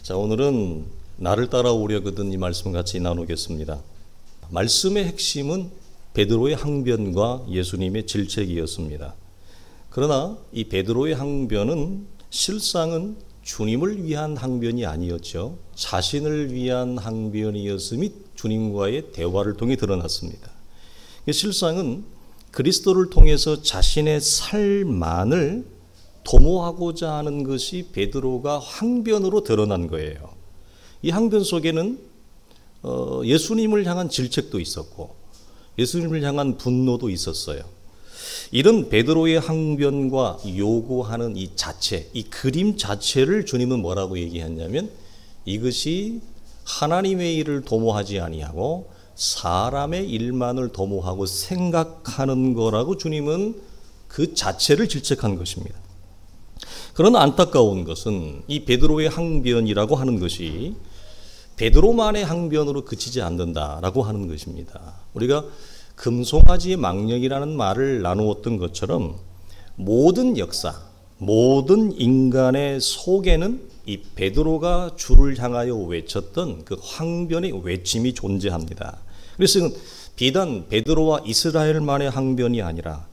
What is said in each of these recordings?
자, 오늘은 나를 따라오려거든 이 말씀 같이 나누겠습니다. 말씀의 핵심은 베드로의 항변과 예수님의 질책이었습니다. 그러나 이 베드로의 항변은 실상은 주님을 위한 항변이 아니었죠. 자신을 위한 항변이었음이 주님과의 대화를 통해 드러났습니다. 실상은 그리스도를 통해서 자신의 삶만을 도모하고자 하는 것이 베드로가 항변으로 드러난 거예요. 이 항변 속에는 예수님을 향한 질책도 있었고 예수님을 향한 분노도 있었어요. 이런 베드로의 항변과 요구하는 이 자체, 이 그림 자체를 주님은 뭐라고 얘기했냐면 이것이 하나님의 일을 도모하지 아니하고 사람의 일만을 도모하고 생각하는 거라고 주님은 그 자체를 질책한 것입니다. 그러나 안타까운 것은 이 베드로의 항변이라고 하는 것이 베드로만의 항변으로 그치지 않는다라고 하는 것입니다. 우리가 금송아지의 망령이라는 말을 나누었던 것처럼 모든 역사, 모든 인간의 속에는 이 베드로가 주를 향하여 외쳤던 그 항변의 외침이 존재합니다. 그래서 비단 베드로와 이스라엘만의 항변이 아니라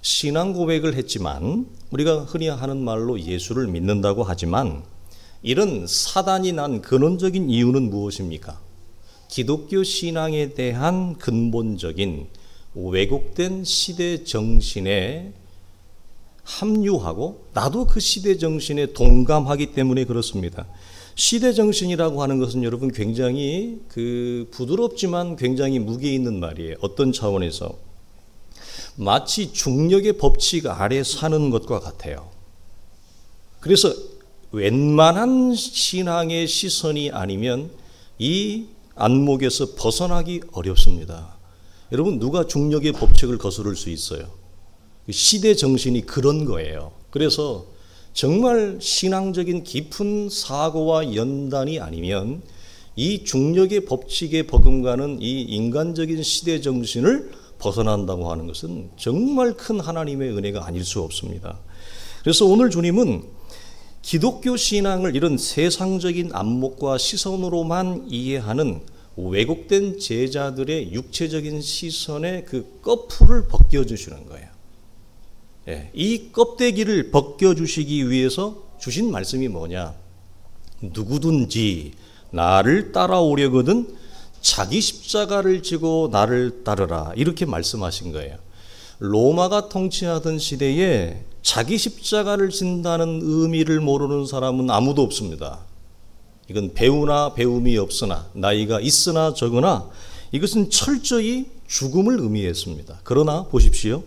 신앙 고백을 했지만 우리가 흔히 하는 말로 예수를 믿는다고 하지만 이런 사단이 난 근원적인 이유는 무엇입니까? 기독교 신앙에 대한 근본적인 왜곡된 시대 정신에 합류하고 나도 그 시대 정신에 동감하기 때문에 그렇습니다. 시대 정신이라고 하는 것은 여러분 굉장히 부드럽지만 굉장히 무게 있는 말이에요. 어떤 차원에서 마치 중력의 법칙 아래 사는 것과 같아요. 그래서 웬만한 신앙의 시선이 아니면 이 안목에서 벗어나기 어렵습니다. 여러분 누가 중력의 법칙을 거스를 수 있어요? 시대 정신이 그런 거예요. 그래서 정말 신앙적인 깊은 사고와 연단이 아니면 이 중력의 법칙에 버금가는 이 인간적인 시대 정신을 벗어난다고 하는 것은 정말 큰 하나님의 은혜가 아닐 수 없습니다. 그래서 오늘 주님은 기독교 신앙을 이런 세상적인 안목과 시선으로만 이해하는 왜곡된 제자들의 육체적인 시선의 그 꺼풀을 벗겨주시는 거예요. 이 껍데기를 벗겨주시기 위해서 주신 말씀이 뭐냐? 누구든지 나를 따라오려거든 자기 십자가를 지고 나를 따르라 이렇게 말씀하신 거예요. 로마가 통치하던 시대에 자기 십자가를 진다는 의미를 모르는 사람은 아무도 없습니다. 이건 배우나 배움이 없으나 나이가 있으나 적으나 이것은 철저히 죽음을 의미했습니다. 그러나 보십시오.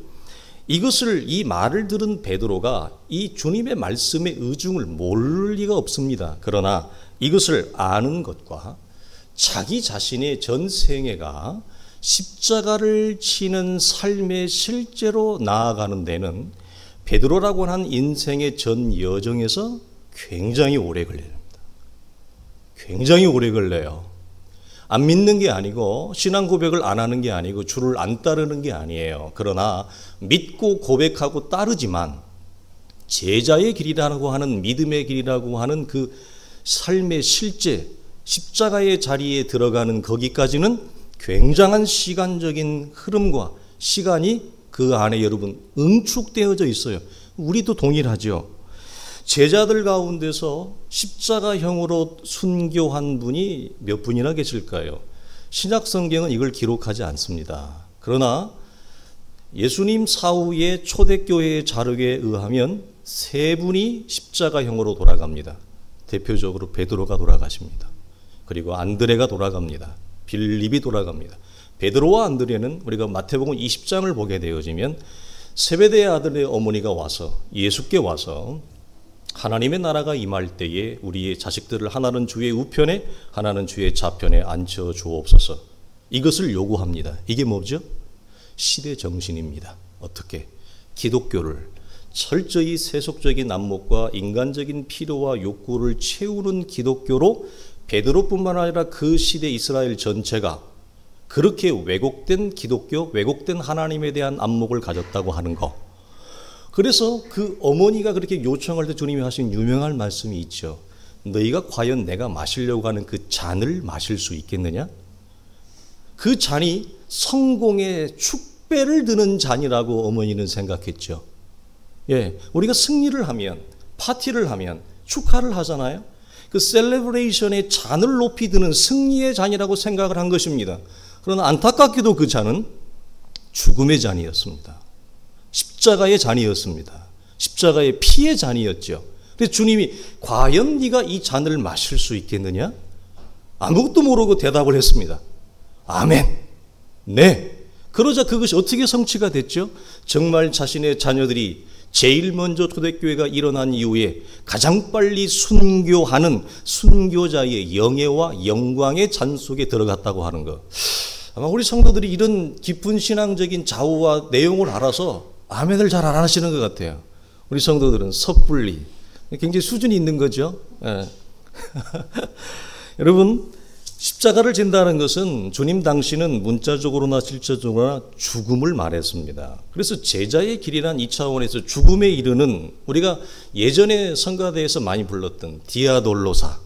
이 말을 들은 베드로가 이 주님의 말씀의 의중을 모를 리가 없습니다. 그러나 이것을 아는 것과 자기 자신의 전 생애가 십자가를 치는 삶의 실제로 나아가는 데는 베드로라고 하는 인생의 전 여정에서 굉장히 오래 걸립니다. 굉장히 오래 걸려요. 안 믿는 게 아니고 신앙 고백을 안 하는 게 아니고 주를 안 따르는 게 아니에요. 그러나 믿고 고백하고 따르지만 제자의 길이라고 하는 믿음의 길이라고 하는 그 삶의 실제 십자가의 자리에 들어가는 거기까지는 굉장한 시간적인 흐름과 시간이 그 안에 여러분 응축되어져 있어요. 우리도 동일하죠. 제자들 가운데서 십자가형으로 순교한 분이 몇 분이나 계실까요? 신약 성경은 이걸 기록하지 않습니다. 그러나 예수님 사후의 초대교회의 자료에 의하면 세 분이 십자가형으로 돌아갑니다. 대표적으로 베드로가 돌아가십니다. 그리고 안드레가 돌아갑니다. 빌립이 돌아갑니다. 베드로와 안드레는 우리가 마태복음 20장을 보게 되어지면 세베대의 아들의 어머니가 와서 예수께 와서 하나님의 나라가 임할 때에 우리의 자식들을 하나는 주의 우편에 하나는 주의 좌편에 앉혀 주옵소서. 이것을 요구합니다. 이게 뭐죠? 시대 정신입니다. 어떻게? 기독교를 철저히 세속적인 안목과 인간적인 필요와 욕구를 채우는 기독교로 베드로뿐만 아니라 그 시대 이스라엘 전체가 그렇게 왜곡된 기독교, 왜곡된 하나님에 대한 안목을 가졌다고 하는 것. 그래서 그 어머니가 그렇게 요청할 때 주님이 하신 유명한 말씀이 있죠. 너희가 과연 내가 마시려고 하는 그 잔을 마실 수 있겠느냐? 그 잔이 성공의 축배를 드는 잔이라고 어머니는 생각했죠. 예, 우리가 승리를 하면, 파티를 하면 축하를 하잖아요. 그 셀레브레이션의 잔을 높이 드는 승리의 잔이라고 생각을 한 것입니다. 그러나 안타깝게도 그 잔은 죽음의 잔이었습니다. 십자가의 잔이었습니다. 십자가의 피의 잔이었죠. 그래서 주님이 과연 네가 이 잔을 마실 수 있겠느냐? 아무것도 모르고 대답을 했습니다. 아멘. 네. 그러자 그것이 어떻게 성취가 됐죠? 정말 자신의 자녀들이 제일 먼저 초대교회가 일어난 이후에 가장 빨리 순교하는 순교자의 영예와 영광의 잔 속에 들어갔다고 하는 것. 아마 우리 성도들이 이런 깊은 신앙적인 좌우와 내용을 알아서 아멘을 잘 안 하시는 것 같아요. 우리 성도들은 섣불리 굉장히 수준이 있는 거죠. 예. 여러분, 십자가를 진다는 것은 주님 당시는 문자적으로나 실제적으로나 죽음을 말했습니다. 그래서 제자의 길이란 이 차원에서 죽음에 이르는, 우리가 예전에 성가대에서 많이 불렀던 디아돌로사,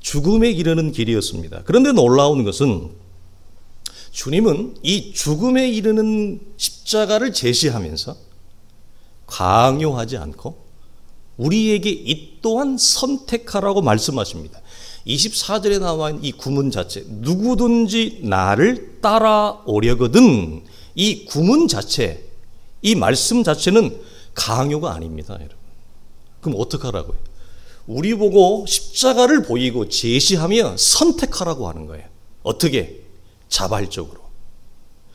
죽음에 이르는 길이었습니다. 그런데 놀라운 것은 주님은 이 죽음에 이르는 십자가를 제시하면서 강요하지 않고 우리에게 이 또한 선택하라고 말씀하십니다. 24절에 나와 있는 이 구문 자체, 누구든지 나를 따라오려거든, 이 구문 자체, 이 말씀 자체는 강요가 아닙니다, 여러분. 그럼 어떡하라고요? 우리 보고 십자가를 보이고 제시하며 선택하라고 하는 거예요. 어떻게? 자발적으로.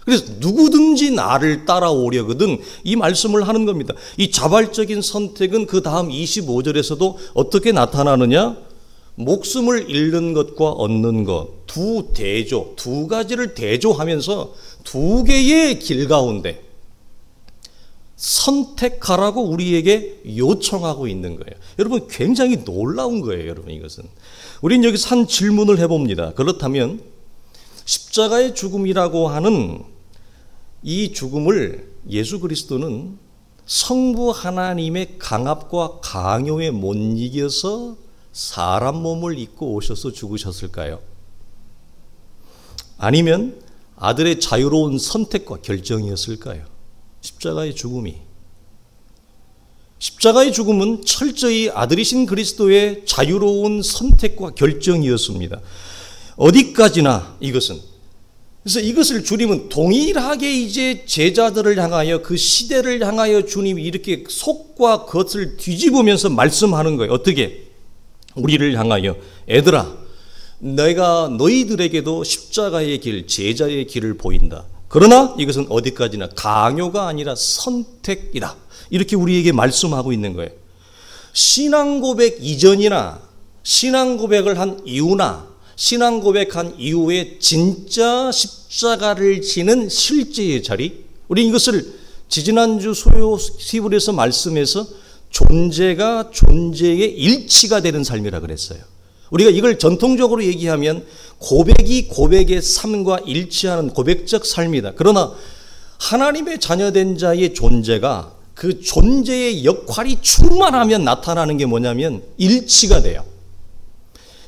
그래서 누구든지 나를 따라오려거든, 이 말씀을 하는 겁니다. 이 자발적인 선택은 그 다음 25절에서도 어떻게 나타나느냐? 목숨을 잃는 것과 얻는 것, 두 가지를 대조하면서 두 개의 길 가운데 선택하라고 우리에게 요청하고 있는 거예요. 여러분, 굉장히 놀라운 거예요, 여러분. 이것은 우린 여기서 한 질문을 해봅니다. 그렇다면 십자가의 죽음이라고 하는 이 죽음을 예수 그리스도는 성부 하나님의 강압과 강요에 못 이겨서 사람 몸을 입고 오셔서 죽으셨을까요? 아니면 아들의 자유로운 선택과 결정이었을까요? 십자가의 죽음은 철저히 아들이신 그리스도의 자유로운 선택과 결정이었습니다. 어디까지나 이것은. 그래서 이것을 주님은 동일하게 이제 제자들을 향하여, 그 시대를 향하여 주님이 이렇게 속과 겉을 뒤집으면서 말씀하는 거예요. 어떻게? 우리를 향하여, 애들아, 내가 너희들에게도 십자가의 길, 제자의 길을 보인다. 그러나 이것은 어디까지나 강요가 아니라 선택이다. 이렇게 우리에게 말씀하고 있는 거예요. 신앙 고백 이전이나 신앙 고백을 한 이후나 신앙 고백한 이후에 진짜 십자가를 지는 실제의 자리, 우리 이것을 지지난주 수요 시불에서 말씀해서 존재가 존재의 일치가 되는 삶이라 그랬어요. 우리가 이걸 전통적으로 얘기하면 고백이 고백의 삶과 일치하는 고백적 삶이다. 그러나 하나님의 자녀된 자의 존재가, 그 존재의 역할이 충만하면 나타나는 게 뭐냐면 일치가 돼요.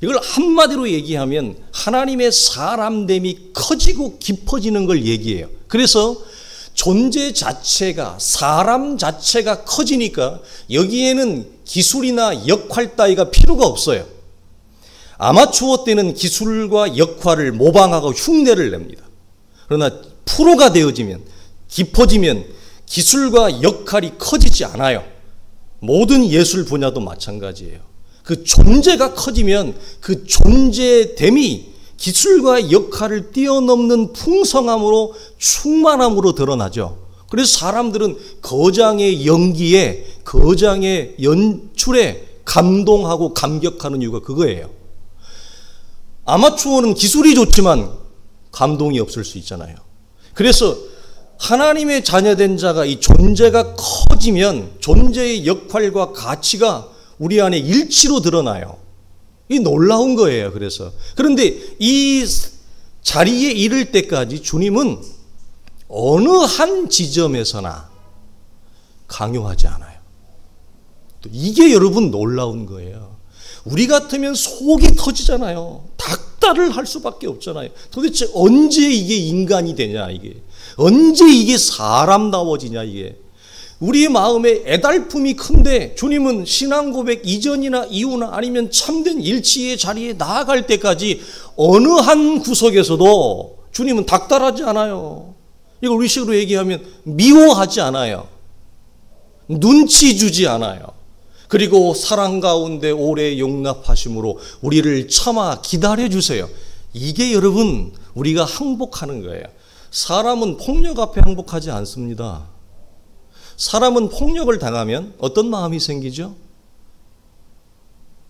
이걸 한마디로 얘기하면 하나님의 사람됨이 커지고 깊어지는 걸 얘기해요. 그래서 존재 자체가, 사람 자체가 커지니까 여기에는 기술이나 역할 따위가 필요가 없어요. 아마추어 때는 기술과 역할을 모방하고 흉내를 냅니다. 그러나 프로가 되어지면, 깊어지면 기술과 역할이 커지지 않아요. 모든 예술 분야도 마찬가지예요. 그 존재가 커지면 그 존재됨이 기술과 역할을 뛰어넘는 풍성함으로, 충만함으로 드러나죠. 그래서 사람들은 거장의 연기에, 거장의 연출에 감동하고 감격하는 이유가 그거예요. 아마추어는 기술이 좋지만 감동이 없을 수 있잖아요. 그래서 하나님의 자녀된 자가 이 존재가 커지면 존재의 역할과 가치가 우리 안에 일치로 드러나요. 이 놀라운 거예요. 그래서 그런데 이 자리에 이를 때까지 주님은 어느 한 지점에서나 강요하지 않아요. 또 이게 여러분 놀라운 거예요. 우리 같으면 속이 터지잖아요. 닥달을 할 수밖에 없잖아요. 도대체 언제 이게 인간이 되냐, 이게. 언제 이게 사람다워지냐, 이게. 우리의 마음에 애달픔이 큰데 주님은 신앙 고백 이전이나 이후나 아니면 참된 일치의 자리에 나아갈 때까지 어느 한 구석에서도 주님은 닥달하지 않아요. 이걸 우리식으로 얘기하면 미워하지 않아요. 눈치 주지 않아요. 그리고 사랑 가운데 오래 용납하심으로 우리를 참아 기다려주세요. 이게 여러분 우리가 항복하는 거예요. 사람은 폭력 앞에 항복하지 않습니다. 사람은 폭력을 당하면 어떤 마음이 생기죠?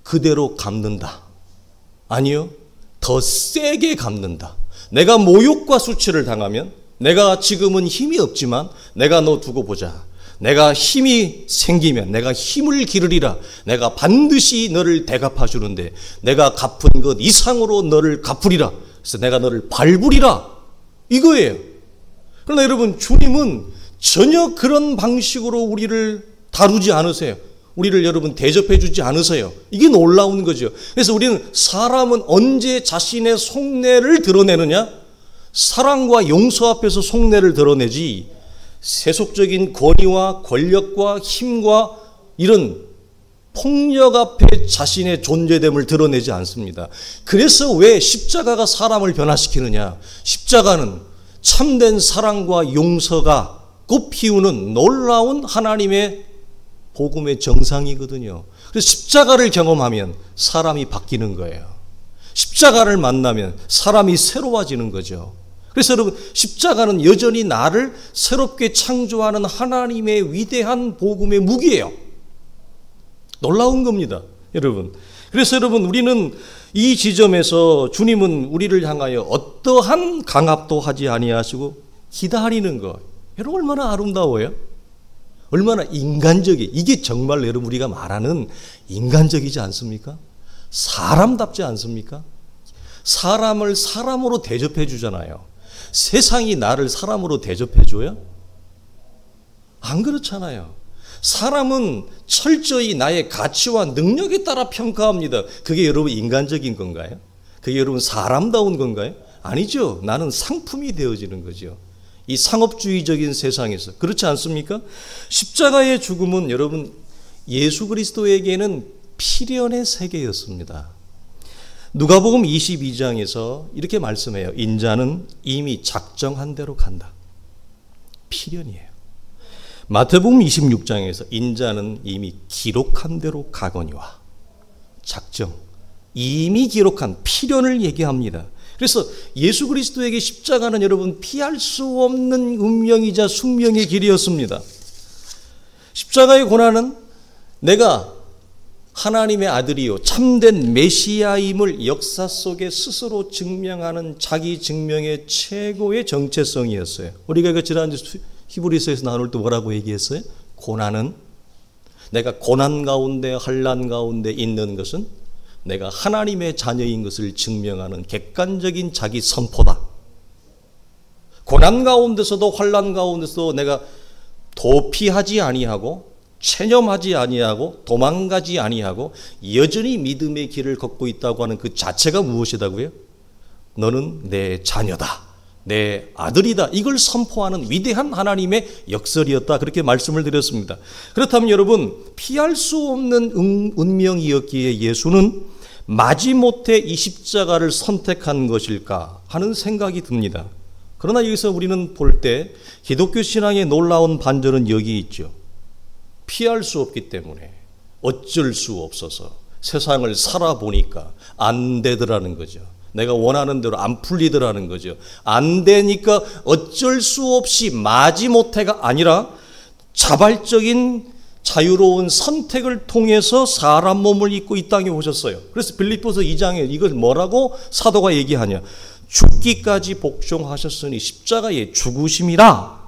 그대로 갚는다. 아니요. 더 세게 갚는다. 내가 모욕과 수치를 당하면 내가 지금은 힘이 없지만 내가 너 두고 보자. 내가 힘이 생기면 내가 힘을 기르리라. 내가 반드시 너를 대갚아 주는데 내가 갚은 것 이상으로 너를 갚으리라. 그래서 내가 너를 밟으리라. 이거예요. 그러나 여러분 주님은 전혀 그런 방식으로 우리를 다루지 않으세요. 우리를 여러분 대접해 주지 않으세요. 이게 놀라운 거죠. 그래서 우리는 사람은 언제 자신의 속내를 드러내느냐? 사랑과 용서 앞에서 속내를 드러내지 세속적인 권위와 권력과 힘과 이런 폭력 앞에 자신의 존재됨을 드러내지 않습니다. 그래서 왜 십자가가 사람을 변화시키느냐? 십자가는 참된 사랑과 용서가 꽃피우는 놀라운 하나님의 복음의 정상이거든요. 그래서 십자가를 경험하면 사람이 바뀌는 거예요. 십자가를 만나면 사람이 새로워지는 거죠. 그래서 여러분 십자가는 여전히 나를 새롭게 창조하는 하나님의 위대한 복음의 무기예요. 놀라운 겁니다, 여러분. 그래서 여러분 우리는 이 지점에서 주님은 우리를 향하여 어떠한 강압도 하지 아니하시고 기다리는 것. 여러분 얼마나 아름다워요? 얼마나 인간적이. 이게 정말 여러분 우리가 말하는 인간적이지 않습니까? 사람답지 않습니까? 사람을 사람으로 대접해 주잖아요. 세상이 나를 사람으로 대접해 줘요? 안 그렇잖아요. 사람은 철저히 나의 가치와 능력에 따라 평가합니다. 그게 여러분 인간적인 건가요? 그게 여러분 사람다운 건가요? 아니죠. 나는 상품이 되어지는 거죠. 이 상업주의적인 세상에서. 그렇지 않습니까? 십자가의 죽음은 여러분 예수 그리스도에게는 필연의 세계였습니다. 누가복음 22장에서 이렇게 말씀해요. 인자는 이미 작정한 대로 간다. 필연이에요. 마태복음 26장에서 인자는 이미 기록한 대로 가거니와. 작정. 이미 기록한 필연을 얘기합니다. 그래서 예수 그리스도에게 십자가는 여러분 피할 수 없는 운명이자 숙명의 길이었습니다. 십자가의 고난은 내가 하나님의 아들이요 참된 메시아임을 역사 속에 스스로 증명하는 자기 증명의 최고의 정체성이었어요. 우리가 그 지난주 히브리서에서 나눌 때 뭐라고 얘기했어요? 고난은 내가 고난 가운데 환난 가운데 있는 것은 내가 하나님의 자녀인 것을 증명하는 객관적인 자기 선포다. 고난 가운데서도 환난 가운데서도 내가 도피하지 아니하고 체념하지 아니하고 도망가지 아니하고 여전히 믿음의 길을 걷고 있다고 하는 그 자체가 무엇이다고요? 너는 내 자녀다. 내 아들이다. 이걸 선포하는 위대한 하나님의 역설이었다. 그렇게 말씀을 드렸습니다. 그렇다면 여러분 피할 수 없는 운명이었기에 예수는 마지못해 이 십자가를 선택한 것일까 하는 생각이 듭니다. 그러나 여기서 우리는 볼 때 기독교 신앙의 놀라운 반전은 여기 있죠. 피할 수 없기 때문에 어쩔 수 없어서 세상을 살아보니까 안 되더라는 거죠. 내가 원하는 대로 안 풀리더라는 거죠. 안 되니까 어쩔 수 없이 마지못해가 아니라 자발적인 자유로운 선택을 통해서 사람 몸을 입고 이 땅에 오셨어요. 그래서 빌립보서 2장에 이걸 뭐라고 사도가 얘기하냐. 죽기까지 복종하셨으니 십자가의 죽으심이라.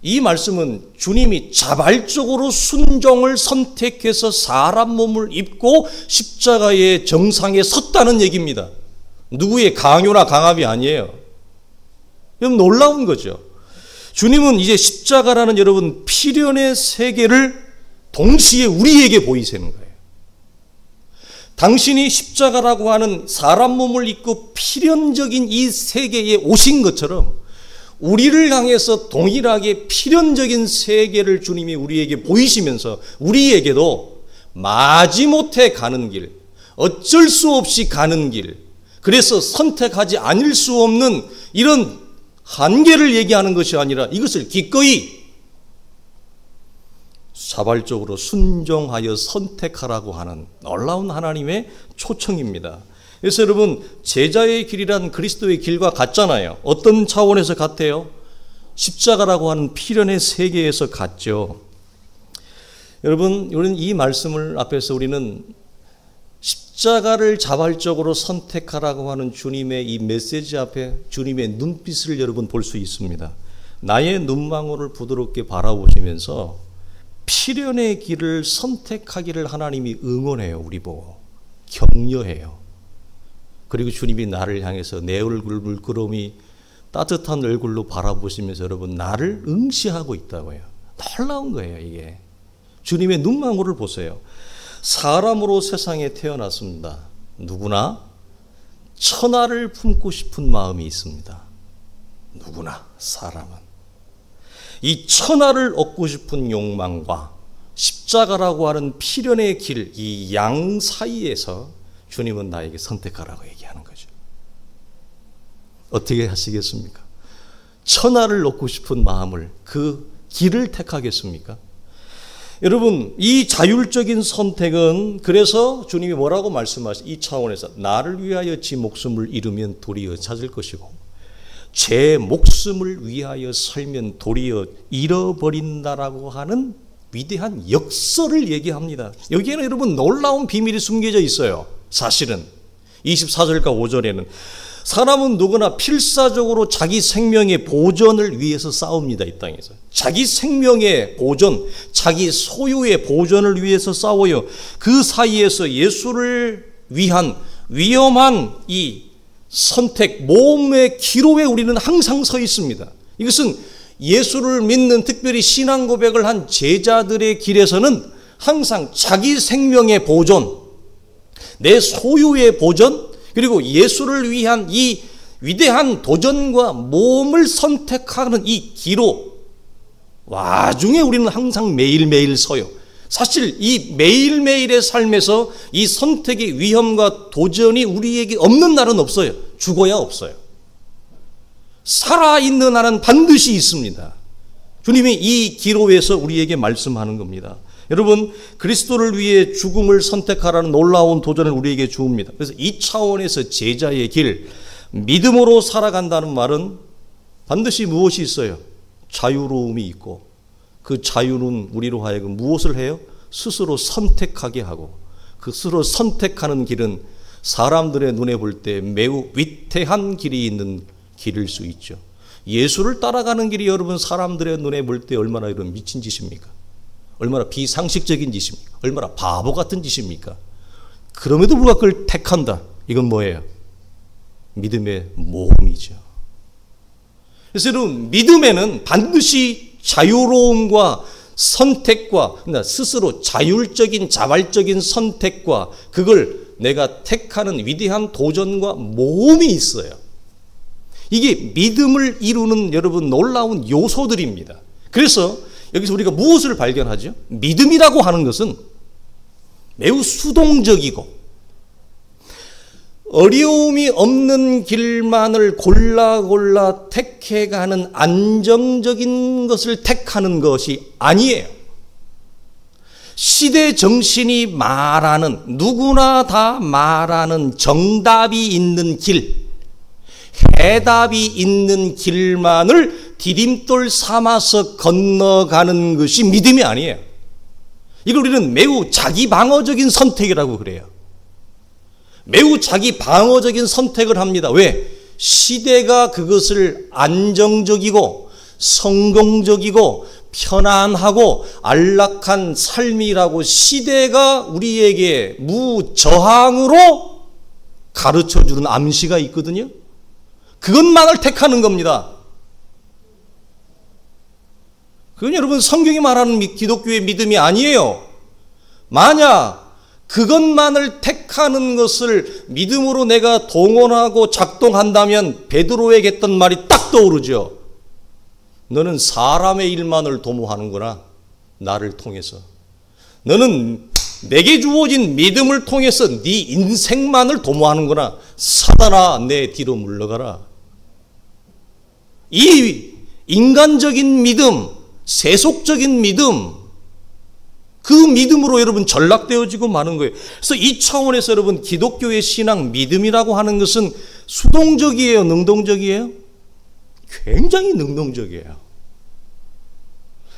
이 말씀은 주님이 자발적으로 순종을 선택해서 사람 몸을 입고 십자가의 정상에 섰다는 얘기입니다. 누구의 강요나 강압이 아니에요. 여러분 놀라운 거죠. 주님은 이제 십자가라는 여러분 필연의 세계를 동시에 우리에게 보이시는 거예요. 당신이 십자가라고 하는 사람 몸을 입고 필연적인 이 세계에 오신 것처럼 우리를 향해서 동일하게 필연적인 세계를 주님이 우리에게 보이시면서 우리에게도 마지못해 가는 길, 어쩔 수 없이 가는 길, 그래서 선택하지 않을 수 없는 이런 한계를 얘기하는 것이 아니라 이것을 기꺼이 자발적으로 순종하여 선택하라고 하는 놀라운 하나님의 초청입니다. 그래서 여러분, 제자의 길이란 그리스도의 길과 같잖아요. 어떤 차원에서 같아요? 십자가라고 하는 필연의 세계에서 같죠. 여러분, 우리는 이 말씀을 앞에서 우리는 십자가를 자발적으로 선택하라고 하는 주님의 이 메시지 앞에 주님의 눈빛을 여러분 볼 수 있습니다. 나의 눈망울을 부드럽게 바라보시면서 필연의 길을 선택하기를 하나님이 응원해요. 우리 보고 격려해요. 그리고 주님이 나를 향해서 내 얼굴 물끄러미 따뜻한 얼굴로 바라보시면서 여러분 나를 응시하고 있다고요. 놀라운 거예요. 이게 주님의 눈망울을 보세요. 사람으로 세상에 태어났습니다. 누구나 천하를 품고 싶은 마음이 있습니다. 누구나 사람은 이 천하를 얻고 싶은 욕망과 십자가라고 하는 필연의 길, 이 양 사이에서 주님은 나에게 선택하라고 얘기하는 거죠. 어떻게 하시겠습니까? 천하를 얻고 싶은 마음을, 그 길을 택하겠습니까? 여러분, 이 자율적인 선택은 그래서 주님이 뭐라고 말씀하시? 이 차원에서 나를 위하여 지 목숨을 잃으면 도리어 찾을 것이고 제 목숨을 위하여 살면 도리어 잃어버린다라고 하는 위대한 역설을 얘기합니다. 여기에는 여러분 놀라운 비밀이 숨겨져 있어요. 사실은 24절과 5절에는 사람은 누구나 필사적으로 자기 생명의 보존을 위해서 싸웁니다. 이 땅에서 자기 생명의 보존, 자기 소유의 보존을 위해서 싸워요. 그 사이에서 예수를 위한 위험한 이 선택, 모험의 기로에 우리는 항상 서 있습니다. 이것은 예수를 믿는, 특별히 신앙 고백을 한 제자들의 길에서는 항상 자기 생명의 보존, 내 소유의 보존, 그리고 예수를 위한 이 위대한 도전과 모험을 선택하는 이 기로 와중에 우리는 항상 매일매일 서요. 사실 이 매일매일의 삶에서 이 선택의 위험과 도전이 우리에게 없는 날은 없어요. 죽어야 없어요. 살아있는 날은 반드시 있습니다. 주님이 이 기로에서 우리에게 말씀하는 겁니다. 여러분, 그리스도를 위해 죽음을 선택하라는 놀라운 도전을 우리에게 주옵니다. 그래서 이 차원에서 제자의 길, 믿음으로 살아간다는 말은 반드시 무엇이 있어요? 자유로움이 있고, 그 자유는 우리로 하여금 무엇을 해요? 스스로 선택하게 하고, 그 스스로 선택하는 길은 사람들의 눈에 볼 때 매우 위태한 길이 있는 길일 수 있죠. 예수를 따라가는 길이 여러분 사람들의 눈에 볼 때 얼마나 이런 미친 짓입니까? 얼마나 비상식적인 짓입니까? 얼마나 바보 같은 짓입니까? 그럼에도 불구하고 그걸 택한다. 이건 뭐예요? 믿음의 모험이죠. 그래서 여러분, 믿음에는 반드시 자유로움과 선택과 스스로 자율적인 자발적인 선택과 그걸 내가 택하는 위대한 도전과 모험이 있어요. 이게 믿음을 이루는 여러분 놀라운 요소들입니다. 그래서 여기서 우리가 무엇을 발견하죠? 믿음이라고 하는 것은 매우 수동적이고 어려움이 없는 길만을 골라 택해가는 안정적인 것을 택하는 것이 아니에요. 시대 정신이 말하는, 누구나 다 말하는 정답이 있는 길, 해답이 있는 길만을 디딤돌 삼아서 건너가는 것이 믿음이 아니에요. 이걸 우리는 매우 자기 방어적인 선택이라고 그래요. 매우 자기 방어적인 선택을 합니다. 왜? 시대가 그것을 안정적이고 성공적이고 편안하고 안락한 삶이라고 시대가 우리에게 무저항으로 가르쳐주는 암시가 있거든요. 그것만을 택하는 겁니다. 그건 여러분 성경이 말하는 기독교의 믿음이 아니에요. 만약 그것만을 택하는 것을 믿음으로 내가 동원하고 작동한다면 베드로에게 했던 말이 딱 떠오르죠. 너는 사람의 일만을 도모하는구나. 나를 통해서. 너는 내게 주어진 믿음을 통해서 네 인생만을 도모하는구나. 사단아, 내 뒤로 물러가라. 이 인간적인 믿음, 세속적인 믿음, 그 믿음으로 여러분 전락되어지고 마는 거예요. 그래서 이 차원에서 여러분 기독교의 신앙, 믿음이라고 하는 것은 수동적이에요? 능동적이에요? 굉장히 능동적이에요.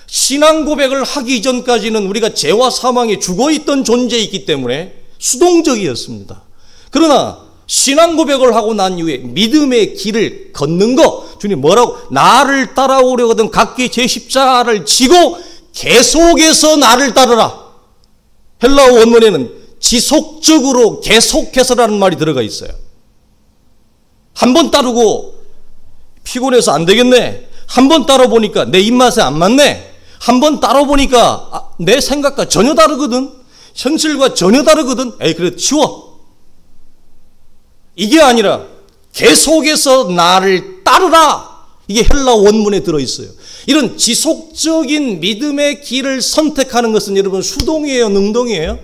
신앙 고백을 하기 이전까지는 우리가 죄와 사망에 죽어있던 존재이기 때문에 수동적이었습니다. 그러나 신앙 고백을 하고 난 이후에 믿음의 길을 걷는 거, 주님 뭐라고? 나를 따라오려거든 각기 제 십자가를 지고 계속해서 나를 따르라. 헬라어 원문에는 지속적으로 계속해서라는 말이 들어가 있어요. 한 번 따르고 피곤해서 안 되겠네. 한 번 따라보니까 내 입맛에 안 맞네. 한 번 따라보니까 내 생각과 전혀 다르거든. 현실과 전혀 다르거든. 에이 그래 치워. 이게 아니라 계속해서 나를 따르라. 이게 헬라 원문에 들어있어요. 이런 지속적인 믿음의 길을 선택하는 것은 여러분 수동이에요? 능동이에요?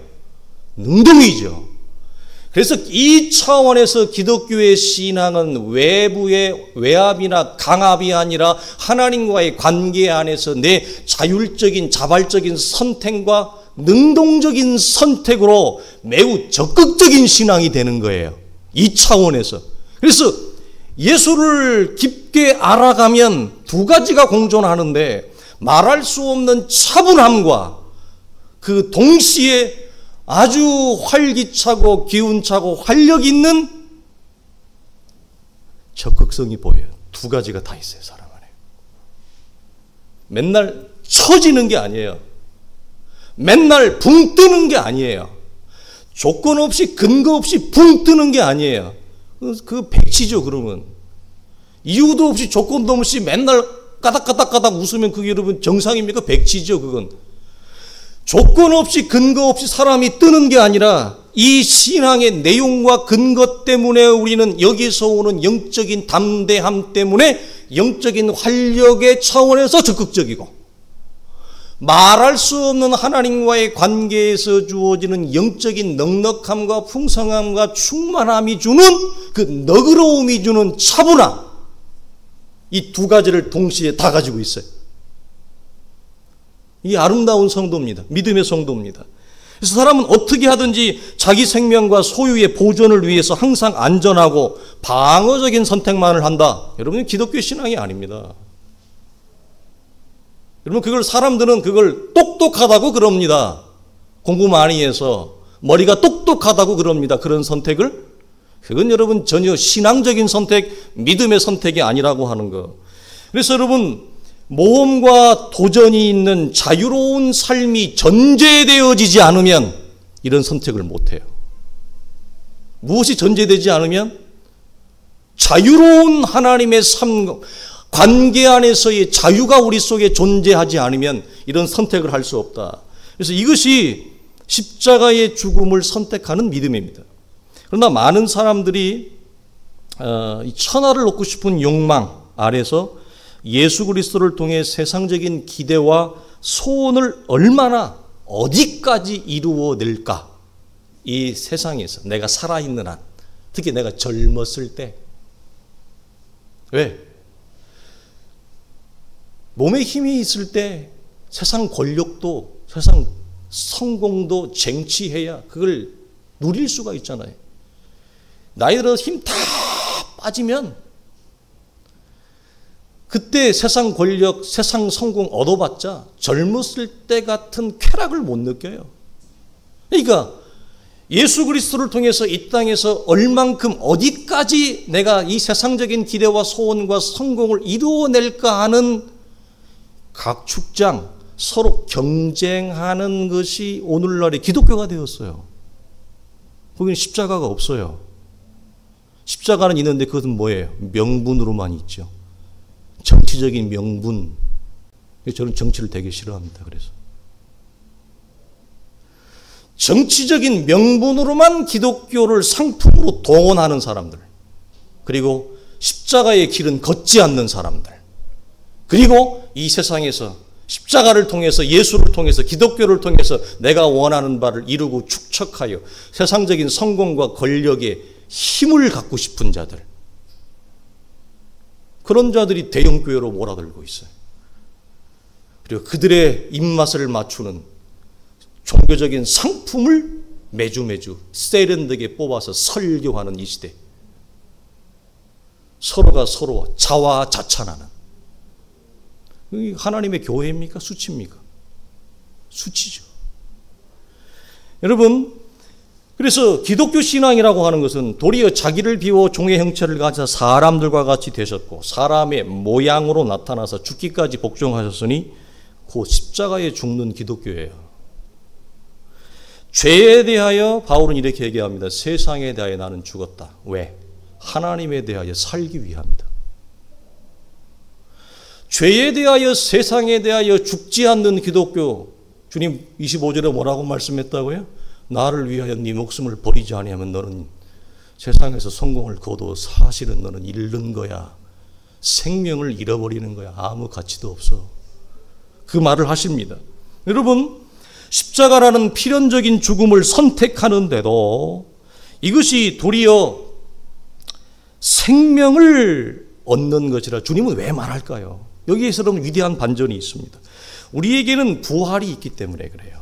능동이죠. 그래서 이 차원에서 기독교의 신앙은 외부의 외압이나 강압이 아니라 하나님과의 관계 안에서 내 자율적인 자발적인 선택과 능동적인 선택으로 매우 적극적인 신앙이 되는 거예요. 이 차원에서. 그래서 예수를 깊게 알아가면 두 가지가 공존하는데 말할 수 없는 차분함과 그 동시에 아주 활기차고 기운차고 활력 있는 적극성이 보여요. 두 가지가 다 있어요, 사람 안에. 맨날 처지는 게 아니에요. 맨날 붕 뜨는 게 아니에요. 조건 없이 근거 없이 붕 뜨는 게 아니에요. 그 백치죠, 그러면. 이유도 없이 조건도 없이 맨날 까닥까닥까닥 웃으면 그게 여러분 정상입니까? 백치죠, 그건. 조건 없이 근거 없이 사람이 뜨는 게 아니라 이 신앙의 내용과 근거 때문에 우리는 여기서 오는 영적인 담대함 때문에 영적인 활력의 차원에서 적극적이고 말할 수 없는 하나님과의 관계에서 주어지는 영적인 넉넉함과 풍성함과 충만함이 주는 그 너그러움이 주는 차분함, 이 두 가지를 동시에 다 가지고 있어요. 이 아름다운 성도입니다. 믿음의 성도입니다. 그래서 사람은 어떻게 하든지 자기 생명과 소유의 보존을 위해서 항상 안전하고 방어적인 선택만을 한다. 여러분, 기독교 신앙이 아닙니다. 여러분, 그걸 사람들은 그걸 똑똑하다고 그럽니다. 공부 많이 해서 머리가 똑똑하다고 그럽니다. 그런 선택을. 그건 여러분 전혀 신앙적인 선택, 믿음의 선택이 아니라고 하는 거. 그래서 여러분, 모험과 도전이 있는 자유로운 삶이 전제되어지지 않으면 이런 선택을 못해요. 무엇이 전제되지 않으면 자유로운 하나님의 삶, 관계 안에서의 자유가 우리 속에 존재하지 않으면 이런 선택을 할 수 없다. 그래서 이것이 십자가의 죽음을 선택하는 믿음입니다. 그러나 많은 사람들이 천하를 얻고 싶은 욕망 아래서 예수 그리스도를 통해 세상적인 기대와 소원을 얼마나 어디까지 이루어낼까? 이 세상에서 내가 살아있는 한, 특히 내가 젊었을 때. 왜? 몸에 힘이 있을 때 세상 권력도 세상 성공도 쟁취해야 그걸 누릴 수가 있잖아요. 나이 들어서 힘 다 빠지면 그때 세상 권력, 세상 성공 얻어봤자 젊었을 때 같은 쾌락을 못 느껴요. 그러니까 예수 그리스도를 통해서 이 땅에서 얼만큼 어디까지 내가 이 세상적인 기대와 소원과 성공을 이루어낼까 하는 각 축장 서로 경쟁하는 것이 오늘날의 기독교가 되었어요. 거기는 십자가가 없어요. 십자가는 있는데 그것은 뭐예요? 명분으로만 있죠. 정치적인 명분. 저는 정치를 되게 싫어합니다. 그래서 정치적인 명분으로만 기독교를 상품으로 동원하는 사람들, 그리고 십자가의 길은 걷지 않는 사람들, 그리고 이 세상에서 십자가를 통해서, 예수를 통해서, 기독교를 통해서 내가 원하는 바를 이루고 축적하여 세상적인 성공과 권력에 힘을 갖고 싶은 자들, 그런 자들이 대형교회로 몰아들고 있어요. 그리고 그들의 입맛을 맞추는 종교적인 상품을 매주 세련되게 뽑아서 설교하는 이 시대, 서로가 서로 자화자찬하는, 하나님의 교회입니까? 수치입니까? 수치죠. 여러분, 그래서 기독교 신앙이라고 하는 것은 도리어 자기를 비워 종의 형체를 가져 사람들과 같이 되셨고 사람의 모양으로 나타나서 죽기까지 복종하셨으니 곧 십자가에 죽는 기독교예요. 죄에 대하여 바울은 이렇게 얘기합니다. 세상에 대하여 나는 죽었다. 왜? 하나님에 대하여 살기 위함이다. 죄에 대하여, 세상에 대하여 죽지 않는 기독교, 주님 25절에 뭐라고 말씀했다고요? 나를 위하여 네 목숨을 버리지 아니하면 너는 세상에서 성공을 거둬 사실은 너는 잃는 거야. 생명을 잃어버리는 거야. 아무 가치도 없어. 그 말을 하십니다. 여러분, 십자가라는 필연적인 죽음을 선택하는데도 이것이 도리어 생명을 얻는 것이라 주님은 왜 말할까요? 여기에서 여러분 위대한 반전이 있습니다. 우리에게는 부활이 있기 때문에 그래요.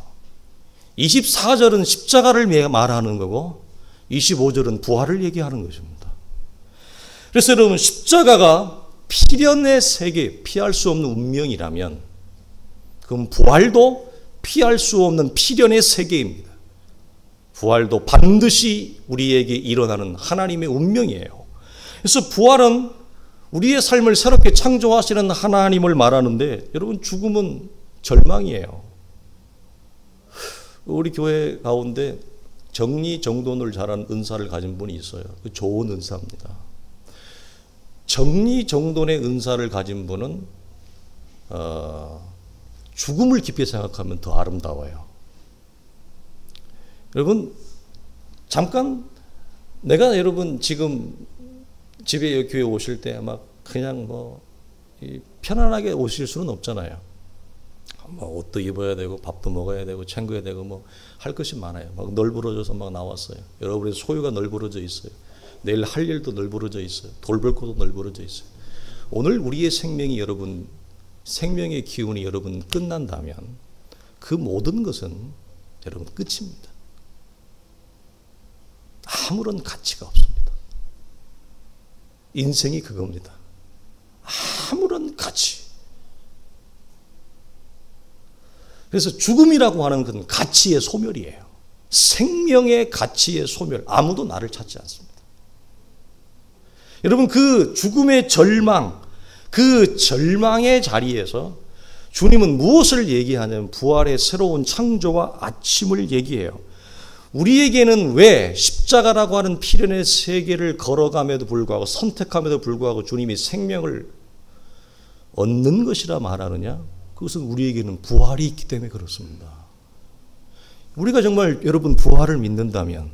24절은 십자가를 말하는 거고 25절은 부활을 얘기하는 것입니다. 그래서 여러분, 십자가가 필연의 세계, 피할 수 없는 운명이라면 그럼 부활도 피할 수 없는 필연의 세계입니다. 부활도 반드시 우리에게 일어나는 하나님의 운명이에요. 그래서 부활은 우리의 삶을 새롭게 창조하시는 하나님을 말하는데, 여러분, 죽음은 절망이에요. 우리 교회 가운데 정리정돈을 잘하는 은사를 가진 분이 있어요. 좋은 은사입니다. 정리정돈의 은사를 가진 분은 죽음을 깊이 생각하면 더 아름다워요. 여러분, 잠깐 내가 여러분 지금 집에 교회 오실 때 막 그냥 뭐 편안하게 오실 수는 없잖아요. 뭐 옷도 입어야 되고 밥도 먹어야 되고 챙겨야 되고 뭐 할 것이 많아요. 막 널브러져서 막 나왔어요. 여러분의 소유가 널브러져 있어요. 내일 할 일도 널브러져 있어요. 돌볼 것도 널브러져 있어요. 오늘 우리의 생명이 여러분, 생명의 기운이 여러분 끝난다면 그 모든 것은 여러분 끝입니다. 아무런 가치가 없습니다. 인생이 그겁니다. 아무런 가치. 그래서 죽음이라고 하는 건 가치의 소멸이에요. 생명의 가치의 소멸. 아무도 나를 찾지 않습니다. 여러분, 그 죽음의 절망, 그 절망의 자리에서 주님은 무엇을 얘기하냐면 부활의 새로운 창조와 아침을 얘기해요. 우리에게는 왜 십자가라고 하는 필연의 세계를 걸어감에도 불구하고, 선택함에도 불구하고 주님이 생명을 얻는 것이라 말하느냐? 그것은 우리에게는 부활이 있기 때문에 그렇습니다. 우리가 정말 여러분 부활을 믿는다면,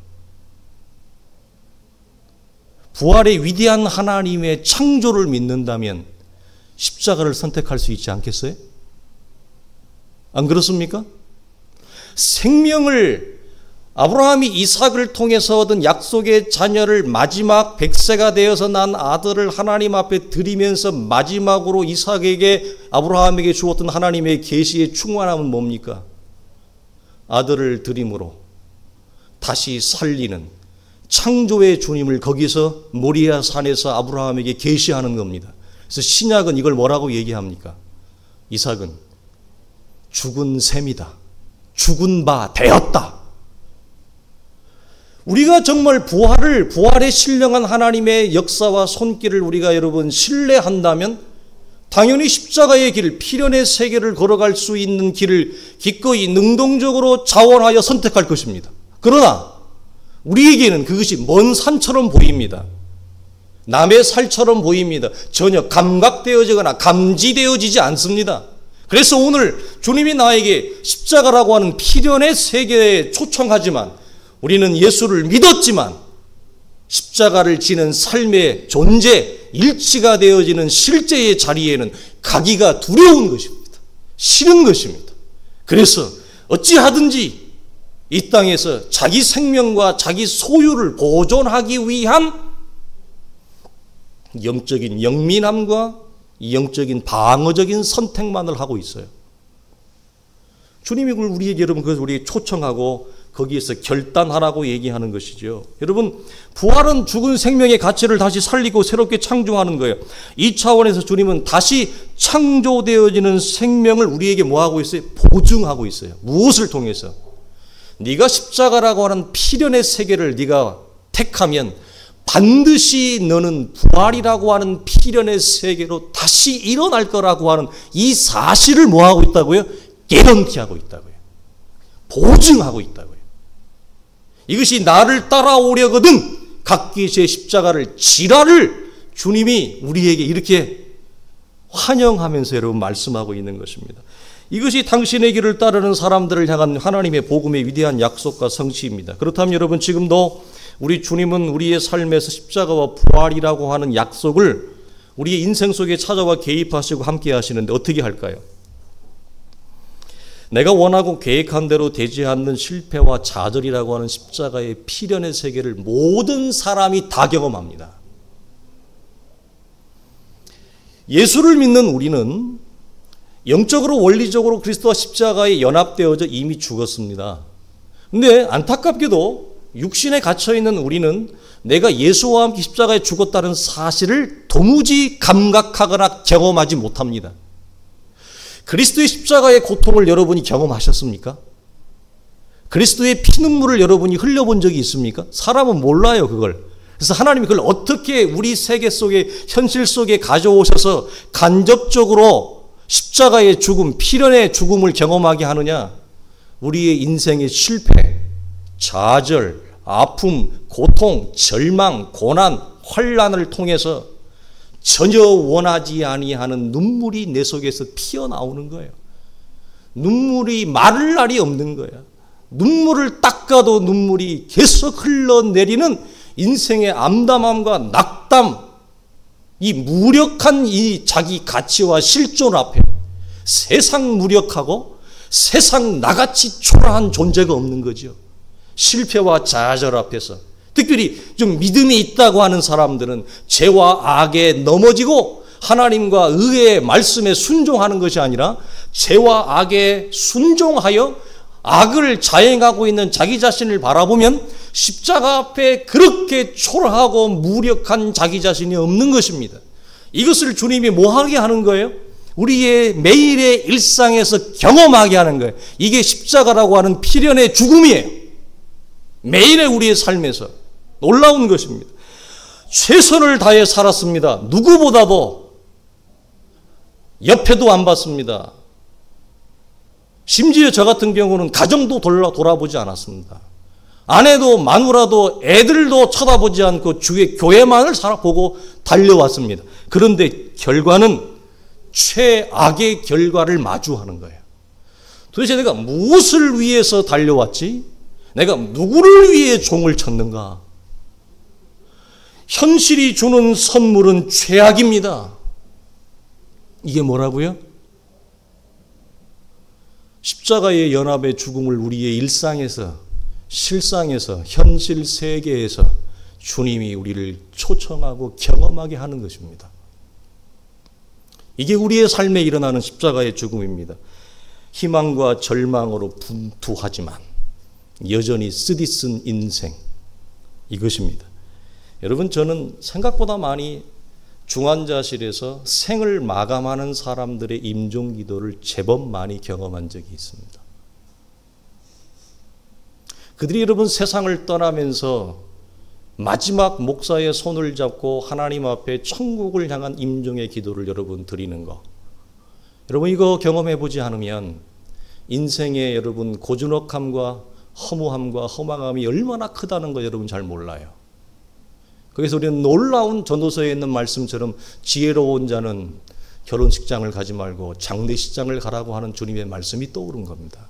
부활의 위대한 하나님의 창조를 믿는다면 십자가를 선택할 수 있지 않겠어요? 안 그렇습니까? 생명을, 아브라함이 이삭을 통해서 얻은 약속의 자녀를 마지막 100세가 되어서 난 아들을 하나님 앞에 드리면서 마지막으로 이삭에게, 아브라함에게 주었던 하나님의 계시의 충만함은 뭡니까? 아들을 드림으로 다시 살리는 창조의 주님을 거기서 모리아 산에서 아브라함에게 계시하는 겁니다. 그래서 신약은 이걸 뭐라고 얘기합니까? 이삭은 죽은 셈이다. 죽은 바 되었다. 우리가 정말 부활에 신령한 하나님의 역사와 손길을 우리가 여러분 신뢰한다면 당연히 십자가의 길, 필연의 세계를 걸어갈 수 있는 길을 기꺼이 능동적으로 자원하여 선택할 것입니다. 그러나 우리에게는 그것이 먼 산처럼 보입니다. 남의 살처럼 보입니다. 전혀 감각되어지거나 감지되어지지 않습니다. 그래서 오늘 주님이 나에게 십자가라고 하는 필연의 세계에 초청하지만 우리는 예수를 믿었지만 십자가를 지는 삶의 존재, 일치가 되어지는 실제의 자리에는 가기가 두려운 것입니다. 싫은 것입니다. 그래서 어찌하든지 이 땅에서 자기 생명과 자기 소유를 보존하기 위한 영적인 영민함과 영적인 방어적인 선택만을 하고 있어요. 주님이 우리에게 여러분 그것을 우리에게 초청하고 거기에서 결단하라고 얘기하는 것이죠. 여러분 부활은 죽은 생명의 가치를 다시 살리고 새롭게 창조하는 거예요. 이 차원에서 주님은 다시 창조되어지는 생명을 우리에게 뭐하고 있어요? 보증하고 있어요. 무엇을 통해서? 네가 십자가라고 하는 필연의 세계를 네가 택하면 반드시 너는 부활이라고 하는 필연의 세계로 다시 일어날 거라고 하는 이 사실을 뭐하고 있다고요? 개런티하고 있다고요. 보증하고 있다고요. 이것이 나를 따라오려거든 각기 제 십자가를 지라를 주님이 우리에게 이렇게 환영하면서 여러분 말씀하고 있는 것입니다. 이것이 당신의 길을 따르는 사람들을 향한 하나님의 복음의 위대한 약속과 성취입니다. 그렇다면 여러분 지금도 우리 주님은 우리의 삶에서 십자가와 부활이라고 하는 약속을 우리의 인생 속에 찾아와 개입하시고 함께 하시는데 어떻게 할까요? 내가 원하고 계획한 대로 되지 않는 실패와 좌절이라고 하는 십자가의 필연의 세계를 모든 사람이 다 경험합니다. 예수를 믿는 우리는 영적으로 원리적으로 그리스도와 십자가에 연합되어져 이미 죽었습니다. 근데 안타깝게도 육신에 갇혀있는 우리는 내가 예수와 함께 십자가에 죽었다는 사실을 도무지 감각하거나 경험하지 못합니다. 그리스도의 십자가의 고통을 여러분이 경험하셨습니까? 그리스도의 피눈물을 여러분이 흘려본 적이 있습니까? 사람은 몰라요, 그걸. 그래서 하나님이 그걸 어떻게 우리 세계 속에, 현실 속에 가져오셔서 간접적으로 십자가의 죽음, 필연의 죽음을 경험하게 하느냐? 우리의 인생의 실패, 좌절, 아픔, 고통, 절망, 고난, 환난을 통해서 전혀 원하지 아니하는 눈물이 내 속에서 피어나오는 거예요. 눈물이 마를 날이 없는 거야. 눈물을 닦아도 눈물이 계속 흘러내리는 인생의 암담함과 낙담, 이 무력한 이 자기 가치와 실존 앞에 세상 무력하고 세상 나같이 초라한 존재가 없는 거죠. 실패와 좌절 앞에서 특별히 좀 믿음이 있다고 하는 사람들은 죄와 악에 넘어지고 하나님과 의의 말씀에 순종하는 것이 아니라 죄와 악에 순종하여 악을 자행하고 있는 자기 자신을 바라보면 십자가 앞에 그렇게 초라하고 무력한 자기 자신이 없는 것입니다. 이것을 주님이 뭐하게 하는 거예요? 우리의 매일의 일상에서 경험하게 하는 거예요. 이게 십자가라고 하는 필연의 죽음이에요. 매일의 우리의 삶에서 놀라운 것입니다. 최선을 다해 살았습니다. 누구보다도 옆에도 안 봤습니다. 심지어 저 같은 경우는 가정도 돌아보지 않았습니다. 아내도 마누라도 애들도 쳐다보지 않고 주의 교회만을 살아보고 달려왔습니다. 그런데 결과는 최악의 결과를 마주하는 거예요. 도대체 내가 무엇을 위해서 달려왔지? 내가 누구를 위해 종을 쳤는가? 현실이 주는 선물은 최악입니다. 이게 뭐라고요? 십자가의 연합의 죽음을 우리의 일상에서, 실상에서, 현실 세계에서 주님이 우리를 초청하고 경험하게 하는 것입니다. 이게 우리의 삶에 일어나는 십자가의 죽음입니다. 희망과 절망으로 분투하지만 여전히 쓰디쓴 인생, 이것입니다. 여러분, 저는 생각보다 많이 중환자실에서 생을 마감하는 사람들의 임종기도를 제법 많이 경험한 적이 있습니다. 그들이 여러분 세상을 떠나면서 마지막 목사의 손을 잡고 하나님 앞에 천국을 향한 임종의 기도를 여러분 드리는 거, 여러분 이거 경험해 보지 않으면 인생의 여러분 고즈넉함과 허무함과 허망함이 얼마나 크다는 거 여러분 잘 몰라요. 거기서 우리는 놀라운 전도서에 있는 말씀처럼 지혜로운 자는 결혼식장을 가지 말고 장례식장을 가라고 하는 주님의 말씀이 떠오른 겁니다.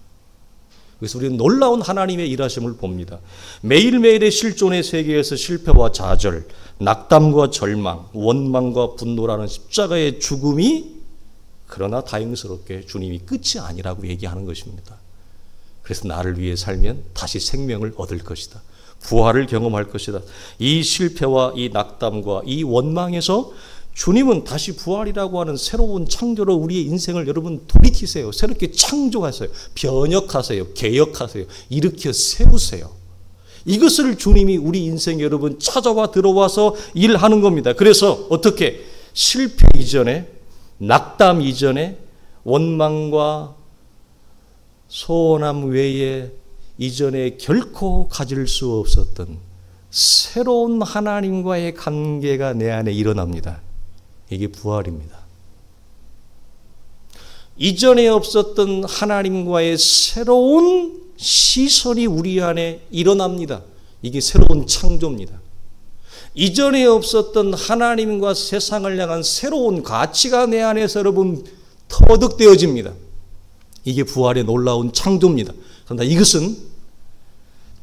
그래서 우리는 놀라운 하나님의 일하심을 봅니다. 매일매일의 실존의 세계에서 실패와 좌절, 낙담과 절망, 원망과 분노라는 십자가의 죽음이 그러나 다행스럽게 주님이 끝이 아니라고 얘기하는 것입니다. 그래서 나를 위해 살면 다시 생명을 얻을 것이다. 부활을 경험할 것이다. 이 실패와 이 낙담과 이 원망에서 주님은 다시 부활이라고 하는 새로운 창조로 우리의 인생을 여러분 돌이키세요. 새롭게 창조하세요. 변혁하세요. 개혁하세요. 일으켜 세우세요. 이것을 주님이 우리 인생 여러분 찾아와 들어와서 일하는 겁니다. 그래서 어떻게 실패 이전에, 낙담 이전에, 원망과 소원함 외에 이전에 결코 가질 수 없었던 새로운 하나님과의 관계가 내 안에 일어납니다. 이게 부활입니다. 이전에 없었던 하나님과의 새로운 시선이 우리 안에 일어납니다. 이게 새로운 창조입니다. 이전에 없었던 하나님과 세상을 향한 새로운 가치가 내 안에서 여러분 터득되어집니다. 이게 부활의 놀라운 창조입니다. 그런데 이것은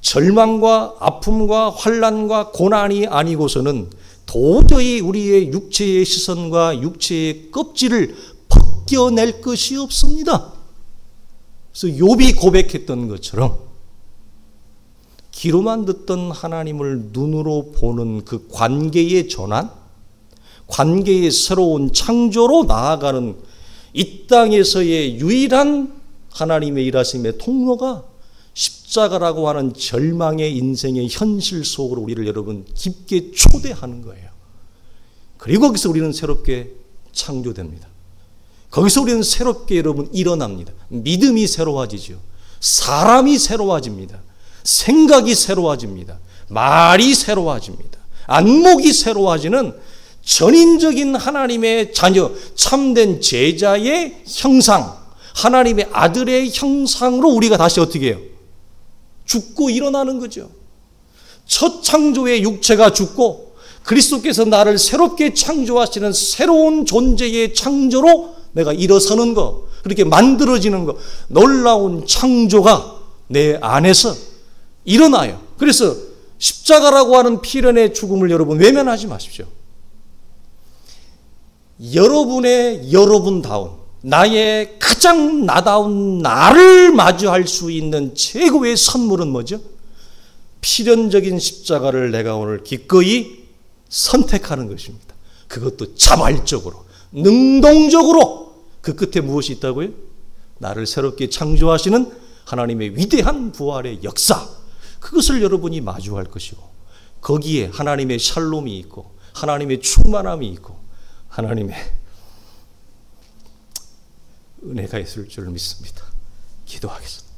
절망과 아픔과 환난과 고난이 아니고서는 도저히 우리의 육체의 시선과 육체의 껍질을 벗겨낼 것이 없습니다. 그래서 욥이 고백했던 것처럼 귀로만 듣던 하나님을 눈으로 보는 그 관계의 전환, 관계의 새로운 창조로 나아가는 이 땅에서의 유일한 하나님의 일하심의 통로가 십자가라고 하는 절망의 인생의 현실 속으로 우리를 여러분 깊게 초대하는 거예요. 그리고 거기서 우리는 새롭게 창조됩니다. 거기서 우리는 새롭게 여러분 일어납니다. 믿음이 새로워지죠. 사람이 새로워집니다. 생각이 새로워집니다. 말이 새로워집니다. 안목이 새로워지는 전인적인 하나님의 자녀, 참된 제자의 형상, 하나님의 아들의 형상으로 우리가 다시 어떻게 해요? 죽고 일어나는 거죠. 첫 창조의 육체가 죽고 그리스도께서 나를 새롭게 창조하시는 새로운 존재의 창조로 내가 일어서는 거, 그렇게 만들어지는 거, 놀라운 창조가 내 안에서 일어나요. 그래서 십자가라고 하는 필연의 죽음을 여러분 외면하지 마십시오. 여러분다운 나의 가장 나다운 나를 마주할 수 있는 최고의 선물은 뭐죠? 필연적인 십자가를 내가 오늘 기꺼이 선택하는 것입니다. 그것도 자발적으로, 능동적으로. 그 끝에 무엇이 있다고요? 나를 새롭게 창조하시는 하나님의 위대한 부활의 역사, 그것을 여러분이 마주할 것이고, 거기에 하나님의 샬롬이 있고 하나님의 충만함이 있고 하나님의 은혜가 있을 줄 믿습니다. 기도하겠습니다.